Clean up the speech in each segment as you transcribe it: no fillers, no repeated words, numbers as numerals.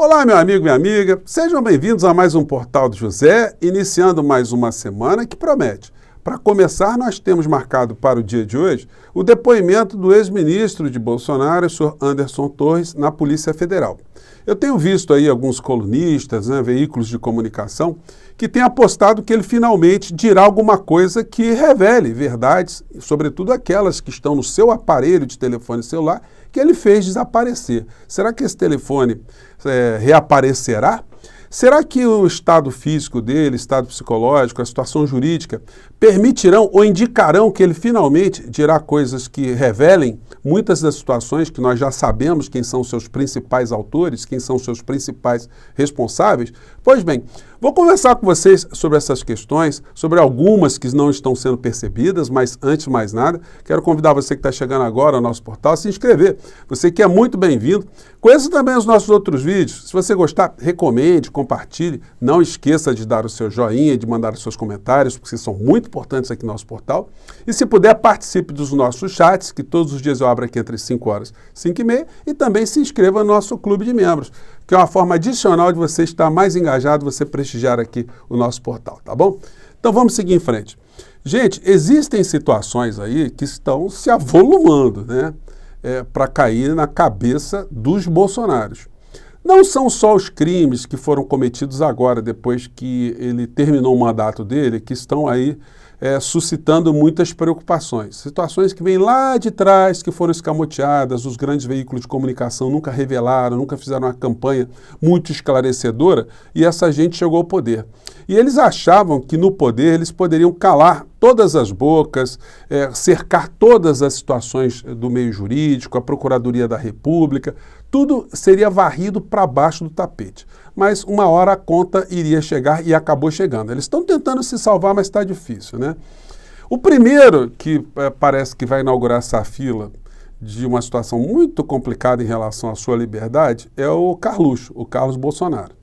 Olá, meu amigo, minha amiga, sejam bem-vindos a mais um Portal do José, iniciando mais uma semana que promete. Para começar, nós temos marcado para o dia de hoje o depoimento do ex-ministro de Bolsonaro, o senhor Anderson Torres, na Polícia Federal. Eu tenho visto aí alguns colunistas, veículos de comunicação, que têm apostado que ele finalmente dirá alguma coisa que revele verdades, sobretudo aquelas que estão no seu aparelho de telefone celular, que ele fez desaparecer. Será que esse telefone reaparecerá? Será que o estado físico dele, estado psicológico, a situação jurídica permitirão ou indicarão que ele finalmente dirá coisas que revelem muitas das situações que nós já sabemos quem são os seus principais autores, quem são os seus principais responsáveis? Pois bem, vou conversar com vocês sobre essas questões, sobre algumas que não estão sendo percebidas, mas antes de mais nada, quero convidar você que está chegando agora ao nosso portal a se inscrever. Você que é muito bem-vindo. Conheça também os nossos outros vídeos. Se você gostar, recomende, compartilhe. Não esqueça de dar o seu joinha e de mandar os seus comentários, porque são muito importantes aqui no nosso portal. E se puder, participe dos nossos chats, que todos os dias eu abro aqui entre 5 horas e 5 e meia. E também se inscreva no nosso clube de membros, que é uma forma adicional de você estar mais engajado, você prestigiar aqui o nosso portal, tá bom? Então vamos seguir em frente. Gente, existem situações aí que estão se avolumando, para cair na cabeça dos bolsonaros. Não são só os crimes que foram cometidos agora, depois que ele terminou o mandato dele, que estão aí suscitando muitas preocupações. Situações que vêm lá de trás, que foram escamoteadas, os grandes veículos de comunicação nunca revelaram, nunca fizeram uma campanha muito esclarecedora, e essa gente chegou ao poder. E eles achavam que no poder eles poderiam calar todas as bocas, cercar todas as situações do meio jurídico, a Procuradoria da República, tudo seria varrido para baixo do tapete. Mas uma hora a conta iria chegar e acabou chegando. Eles estão tentando se salvar, mas está difícil, O primeiro que parece que vai inaugurar essa fila de uma situação muito complicada em relação à sua liberdade é o Carluxo, o Carlos Bolsonaro.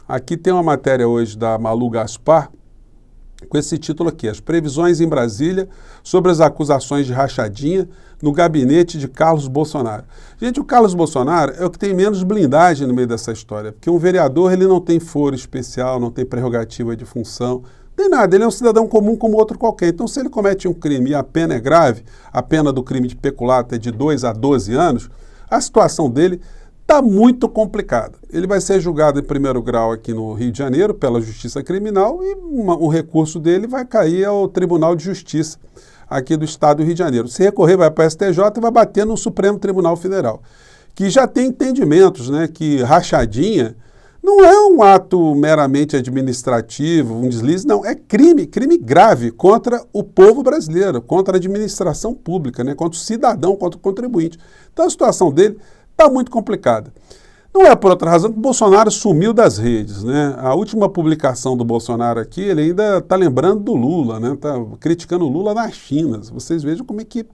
Aqui tem uma matéria hoje da Malu Gaspar, com esse título aqui: As previsões em Brasília sobre as acusações de rachadinha no gabinete de Carlos Bolsonaro. Gente, o Carlos Bolsonaro é o que tem menos blindagem no meio dessa história, porque um vereador ele não tem foro especial, não tem prerrogativa de função, não tem nada, ele é um cidadão comum como outro qualquer. Então, se ele comete um crime e a pena é grave, a pena do crime de peculato é de 2 a 12 anos, a situação dele está muito complicada. Ele vai ser julgado em primeiro grau aqui no Rio de Janeiro pela Justiça Criminal e o recurso dele vai cair ao Tribunal de Justiça aqui do Estado do Rio de Janeiro. Se recorrer, vai para o STJ e vai bater no Supremo Tribunal Federal, que já tem entendimentos, que rachadinha não é um ato meramente administrativo, um deslize, não, é crime grave contra o povo brasileiro, contra a administração pública, contra o cidadão, contra o contribuinte. Então a situação dele está muito complicada. Não é por outra razão que o Bolsonaro sumiu das redes, A última publicação do Bolsonaro aqui, ele ainda está lembrando do Lula, Está criticando o Lula na China. Vocês vejam como é que ele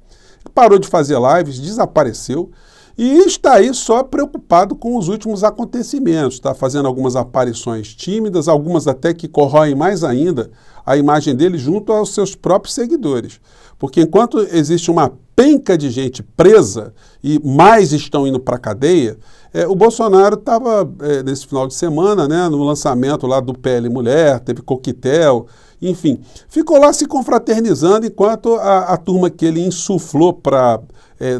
parou de fazer lives, desapareceu e está aí só preocupado com os últimos acontecimentos. Está fazendo algumas aparições tímidas, algumas até que corroem mais ainda a imagem dele junto aos seus próprios seguidores. Porque enquanto existe uma penca de gente presa e mais estão indo para a cadeia, o Bolsonaro estava, nesse final de semana, no lançamento lá do PL Mulher, teve coquetel, enfim, ficou lá se confraternizando enquanto a turma que ele insuflou para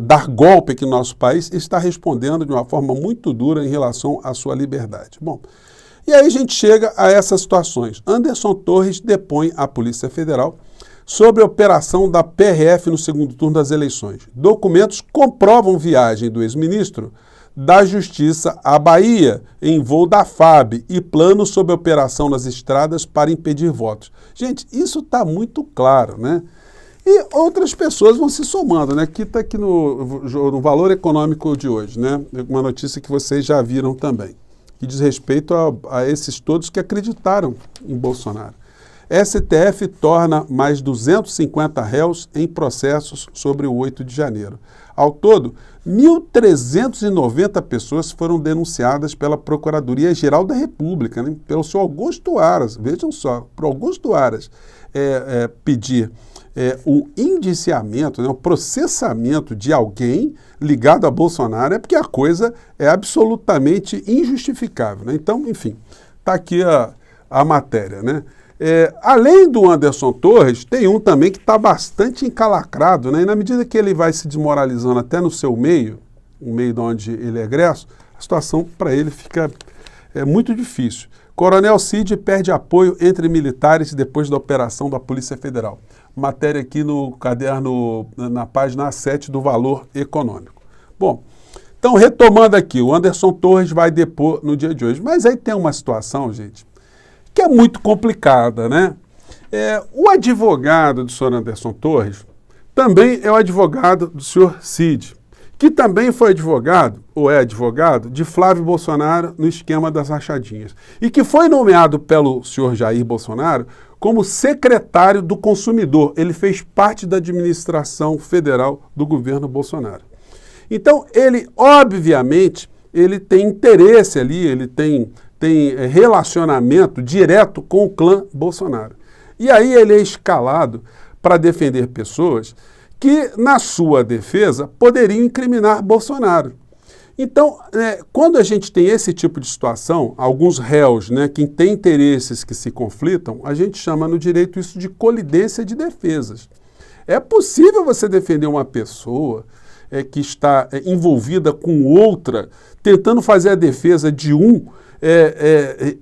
dar golpe aqui no nosso país está respondendo de uma forma muito dura em relação à sua liberdade. Bom, e aí a gente chega a essas situações. Anderson Torres depõe à Polícia Federal sobre a operação da PRF no segundo turno das eleições. Documentos comprovam viagem do ex-ministro da Justiça à Bahia, em voo da FAB, e plano sobre a operação nas estradas para impedir votos. Gente, isso está muito claro, E outras pessoas vão se somando, Aqui está aqui no Valor Econômico de hoje, Uma notícia que vocês já viram também, que diz respeito a esses todos que acreditaram em Bolsonaro. STF torna mais 250 réus em processos sobre o 8 de janeiro. Ao todo, 1.390 pessoas foram denunciadas pela Procuradoria-Geral da República, pelo senhor Augusto Aras. Vejam só, para o Augusto Aras pedir o indiciamento, né, o processamento de alguém ligado a Bolsonaro é porque a coisa é absolutamente injustificável, né? Então, enfim, está aqui a matéria, né? Além do Anderson Torres, tem um também que está bastante encalacrado, né? E na medida que ele vai se desmoralizando até no seu meio, o meio de onde ele é egresso, a situação para ele fica muito difícil. Coronel Cid perde apoio entre militares depois da operação da Polícia Federal. Matéria aqui no caderno, na página 7 do Valor Econômico. Bom, então retomando aqui, o Anderson Torres vai depor no dia de hoje. Mas aí tem uma situação, gente, que é muito complicada, né? O advogado do senhor Anderson Torres também é o advogado do senhor Cid, que também foi advogado, ou é advogado, de Flávio Bolsonaro no esquema das rachadinhas. E que foi nomeado pelo senhor Jair Bolsonaro como secretário do consumidor. Ele fez parte da administração federal do governo Bolsonaro. Então, ele, obviamente, ele tem interesse ali, ele tem relacionamento direto com o clã Bolsonaro. E aí ele é escalado para defender pessoas que, na sua defesa, poderiam incriminar Bolsonaro. Então, quando a gente tem esse tipo de situação, alguns réus, né, que têm interesses que se conflitam, a gente chama no direito isso de colidência de defesas. É possível você defender uma pessoa que está envolvida com outra, tentando fazer a defesa de um,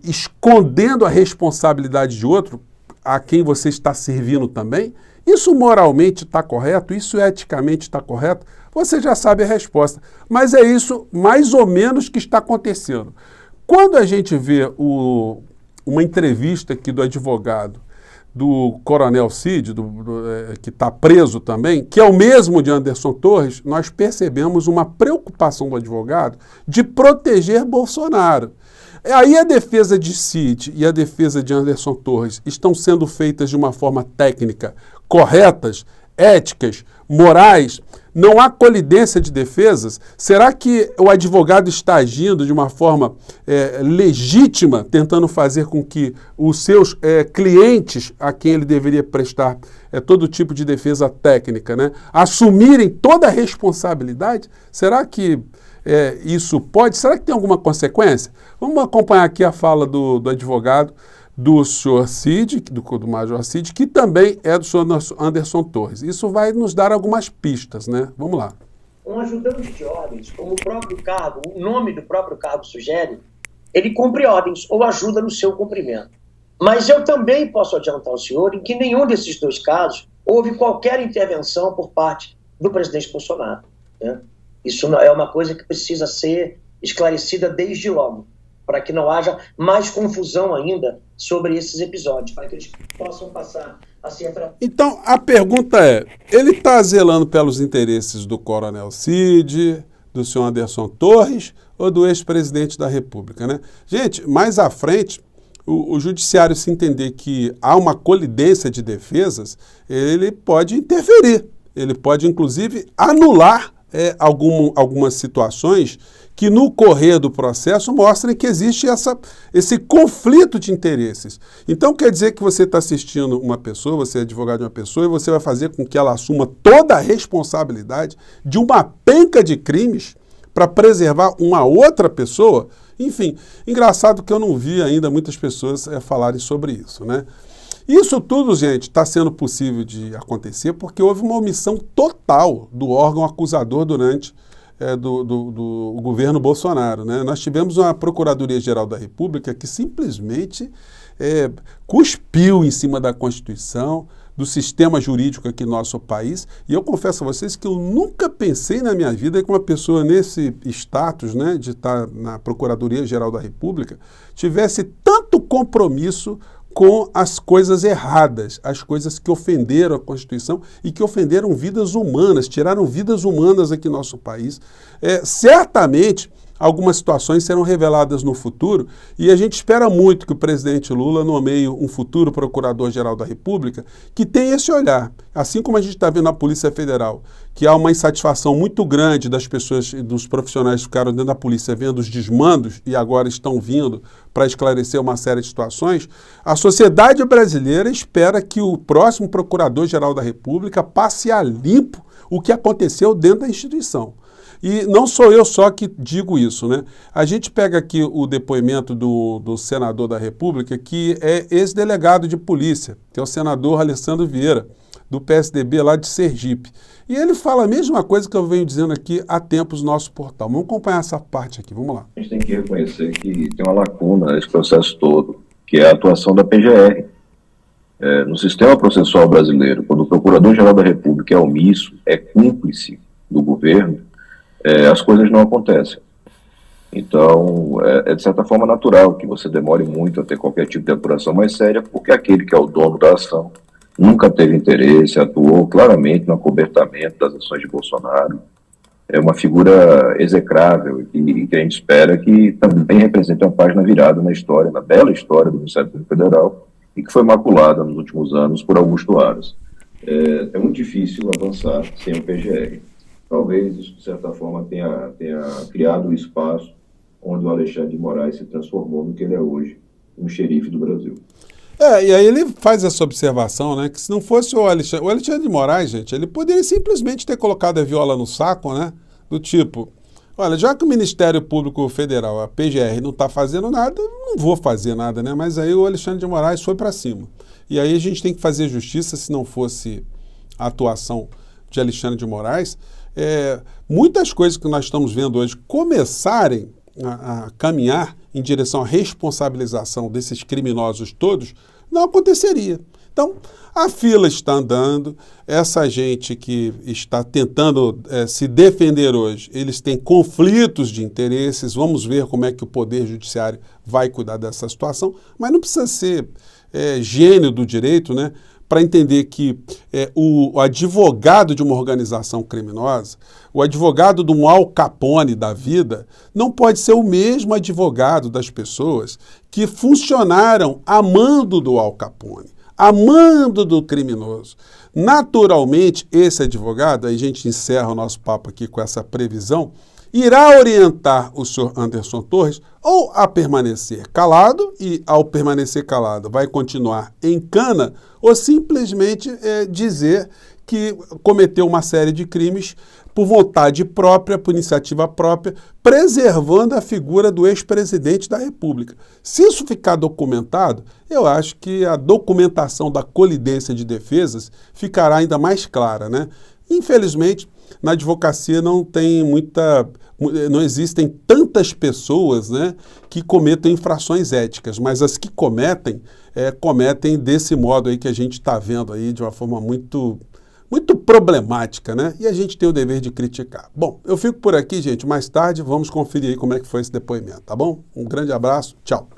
escondendo a responsabilidade de outro, a quem você está servindo também? Isso moralmente está correto? Isso eticamente está correto? Você já sabe a resposta. Mas é isso mais ou menos que está acontecendo. Quando a gente vê uma entrevista aqui do advogado do Coronel Cid, que está preso também, que é o mesmo de Anderson Torres, nós percebemos uma preocupação do advogado de proteger Bolsonaro. Aí a defesa de Cid e a defesa de Anderson Torres estão sendo feitas de uma forma técnica corretas, éticas, morais? Não há colidência de defesas? Será que o advogado está agindo de uma forma legítima, tentando fazer com que os seus clientes, a quem ele deveria prestar todo tipo de defesa técnica, né, assumirem toda a responsabilidade? Será que isso pode? Será que tem alguma consequência? Vamos acompanhar aqui a fala do advogado do senhor Cid, do Major Cid, que também é do senhor Anderson Torres. Isso vai nos dar algumas pistas, né? Vamos lá. Um ajudante de ordens, como o próprio cargo, o nome do próprio cargo sugere, ele cumpre ordens ou ajuda no seu cumprimento. Mas eu também posso adiantar ao senhor em que nenhum desses dois casos houve qualquer intervenção por parte do presidente Bolsonaro, né? Isso é uma coisa que precisa ser esclarecida desde logo, para que não haja mais confusão ainda sobre esses episódios, para que eles possam passar a ser tratados. Então, a pergunta é, ele está zelando pelos interesses do Coronel Cid, do senhor Anderson Torres ou do ex-presidente da República, né? Gente, mais à frente, o judiciário, se entender que há uma colidência de defesas, ele pode interferir, ele pode, inclusive, anular algumas situações que no correr do processo mostrem que existe esse conflito de interesses. Então quer dizer que você está assistindo uma pessoa, você é advogado de uma pessoa e você vai fazer com que ela assuma toda a responsabilidade de uma penca de crimes para preservar uma outra pessoa? Enfim, engraçado que eu não vi ainda muitas pessoas falarem sobre isso, né? Isso tudo, gente, está sendo possível de acontecer porque houve uma omissão total do órgão acusador durante do governo Bolsonaro, né? Nós tivemos uma Procuradoria-Geral da República que simplesmente cuspiu em cima da Constituição, do sistema jurídico aqui no nosso país, e eu confesso a vocês que eu nunca pensei na minha vida que uma pessoa nesse status, né, de estar na Procuradoria-Geral da República, tivesse tanto compromisso com as coisas erradas, as coisas que ofenderam a Constituição e que ofenderam vidas humanas, tiraram vidas humanas aqui no nosso país. Certamente, algumas situações serão reveladas no futuro e a gente espera muito que o presidente Lula nomeie um futuro procurador-geral da República que tenha esse olhar. Assim como a gente está vendo na Polícia Federal, que há uma insatisfação muito grande das pessoas, dos profissionais que ficaram dentro da polícia vendo os desmandos e agora estão vindo para esclarecer uma série de situações, a sociedade brasileira espera que o próximo procurador-geral da República passe a limpo o que aconteceu dentro da instituição. E não sou eu só que digo isso, né? A gente pega aqui o depoimento do senador da República, que é ex-delegado de polícia, que é o senador Alessandro Vieira, do PSDB lá de Sergipe. E ele fala a mesma coisa que eu venho dizendo aqui há tempos no nosso portal. Vamos acompanhar essa parte aqui, vamos lá. A gente tem que reconhecer que tem uma lacuna nesse processo todo, que é a atuação da PGR. No sistema processual brasileiro, quando o Procurador-Geral da República é omisso, é cúmplice do governo, as coisas não acontecem. Então, é de certa forma natural que você demore muito a ter qualquer tipo de apuração mais séria, porque aquele que é o dono da ação nunca teve interesse, atuou claramente no acobertamento das ações de Bolsonaro. É uma figura execrável e que a gente espera que também represente uma página virada na história, na bela história do Ministério Público Federal, e que foi maculada nos últimos anos por Augusto Aras. É muito difícil avançar sem o PGR. Talvez isso, de certa forma, tenha criado um espaço onde o Alexandre de Moraes se transformou no que ele é hoje, um xerife do Brasil. E aí ele faz essa observação, né, que se não fosse o Alexandre de Moraes, gente, ele poderia simplesmente ter colocado a viola no saco, né, do tipo, olha, já que o Ministério Público Federal, a PGR, não está fazendo nada, não vou fazer nada, né, mas aí o Alexandre de Moraes foi para cima. E aí a gente tem que fazer justiça, se não fosse a atuação de Alexandre de Moraes, muitas coisas que nós estamos vendo hoje começarem a caminhar em direção à responsabilização desses criminosos todos, não aconteceria. Então, a fila está andando, essa gente que está tentando se defender hoje, eles têm conflitos de interesses, vamos ver como é que o Poder Judiciário vai cuidar dessa situação, mas não precisa ser gênio do direito, né, para entender que o advogado de uma organização criminosa, o advogado de um Al Capone da vida, não pode ser o mesmo advogado das pessoas que funcionaram amando do Al Capone, amando do criminoso. Naturalmente, esse advogado, aí a gente encerra o nosso papo aqui com essa previsão, irá orientar o senhor Anderson Torres ou a permanecer calado e, ao permanecer calado, vai continuar em cana ou simplesmente dizer que cometeu uma série de crimes por vontade própria, por iniciativa própria, preservando a figura do ex-presidente da República. Se isso ficar documentado, eu acho que a documentação da colidência de defesas ficará ainda mais clara, né? Infelizmente, na advocacia não existem tantas pessoas, né, que cometam infrações éticas, mas as que cometem desse modo aí que a gente está vendo aí de uma forma muito problemática, né? E a gente tem o dever de criticar. Bom, eu fico por aqui, gente. Mais tarde vamos conferir aí como é que foi esse depoimento, tá bom? Um grande abraço, tchau.